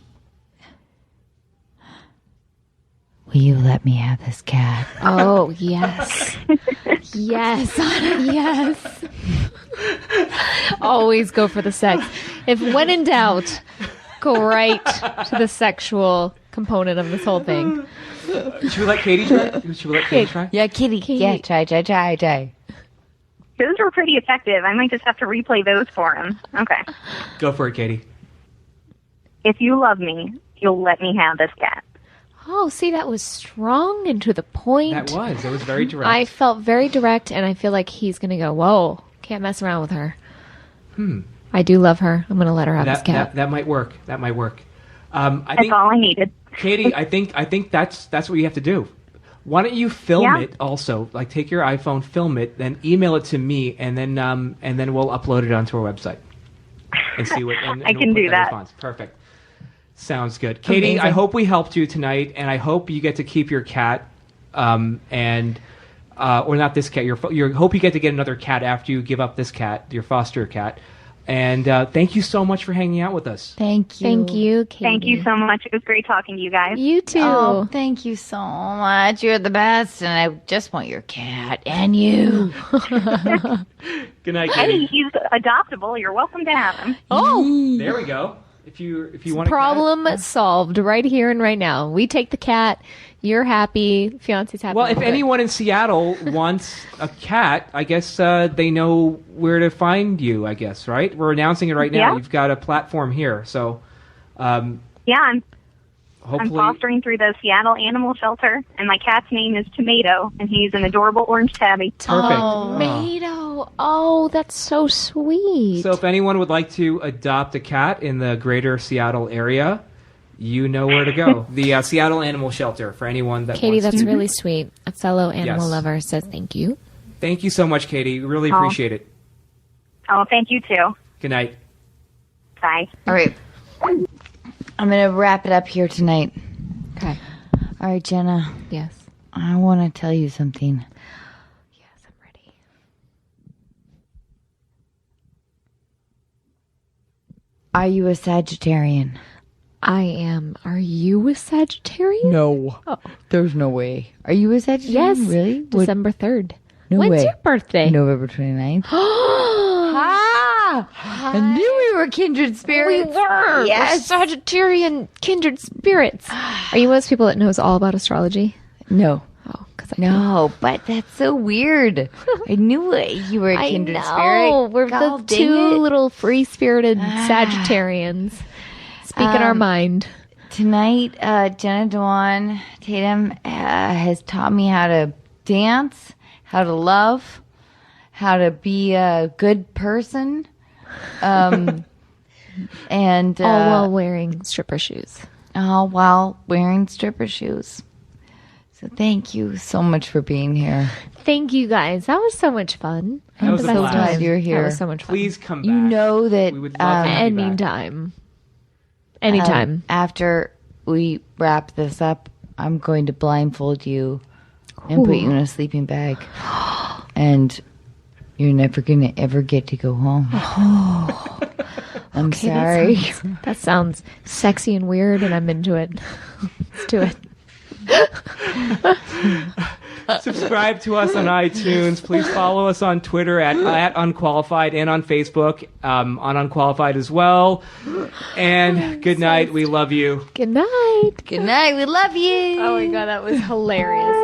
will you let me have this cat? Oh, yes. Yes, Anna, yes. Always go for the sex. If when in doubt, go right to the sexual component of this whole thing. Should we let Katie try? Should we let Katie try? Yeah, Kitty. Yeah, try. Those were pretty effective. I might just have to replay those for him. Okay. Go for it, Katie. If you love me, you'll let me have this cat. Oh, see, that was strong and to the point. That was very direct. I felt very direct, and I feel like he's going to go, whoa, can't mess around with her. I do love her. I'm going to let her have this cat. That might work. That might work. That's all I needed. Katie, I think that's what you have to do. Why don't you film it also? Like, take your iPhone, film it, then email it to me, and then we'll upload it onto our website and see what. And I can we'll put do that. Response. Perfect. Sounds good, Katie. Amazing. I hope we helped you tonight, and I hope you get to keep your cat, or not this cat. Hope you get to get another cat after you give up this cat, your foster cat. And thank you so much for hanging out with us. Thank you. Thank you, Katie. Thank you so much. It was great talking to you guys. You too. Oh, thank you so much. You're the best, and I just want your cat and you. Good night, Hey, Katie. he's adoptable. You're welcome to have him. Oh, There we go. If you want problem solved right here and right now. We take the cat. You're happy. Fiance's happy. Well, if Good. anyone in Seattle wants a cat, I guess they know where to find you, I guess, right? We're announcing it right now. Yeah. You've got a platform here. So Yeah, I'm hopefully. fostering through the Seattle Animal Shelter, and my cat's name is Tomato, and he's an adorable orange tabby. Perfect. Tomato. Oh, that's so sweet. So if anyone would like to adopt a cat in the greater Seattle area, you know where to go. The Seattle Animal Shelter for anyone that Katie, wants that's to. really sweet. A fellow animal Yes. lover says thank you. Thank you so much, Katie. We really appreciate it. Oh, thank you, too. Good night. Bye. All right. I'm going to wrap it up here tonight. Okay. All right, Jenna. Yes. I want to tell you something. Yes, I'm ready. Are you a Sagittarian? I am. Are you a Sagittarian? No. Oh. There's no way. Are you a Sagittarian? Yes. Really? December 3rd. No When's way. your birthday? November 29th. I knew we were kindred We spirits. were. Yes. We're Sagittarian kindred spirits. Are you one of those people that knows all about astrology? No. Oh, because I No, but that's so weird. I knew you were a I kindred know. spirit. We're God, the dang two it. little free-spirited Sagittarians speaking our mind. Tonight, Jenna Dewan Tatum has taught me how to dance, how to love, how to be a good person, and All while wearing stripper shoes. all while wearing stripper shoes. So thank you so much for being here. Thank you guys. That was so much fun. That was The a best blast. time. You're here. That was so much fun. Please come back. You know that We would love to have you back. Anytime. Anytime. After we wrap this up, I'm going to blindfold you and put you in a sleeping bag. And you're never going to ever get to go home. I'm Okay, sorry. That sounds sexy and weird, and I'm into it. Let's do it. Subscribe to us on iTunes. Please follow us on Twitter at Unqualified and on Facebook on Unqualified as well. And good night. We love you. Good night. Good night. We love you. Oh my god, that was hilarious.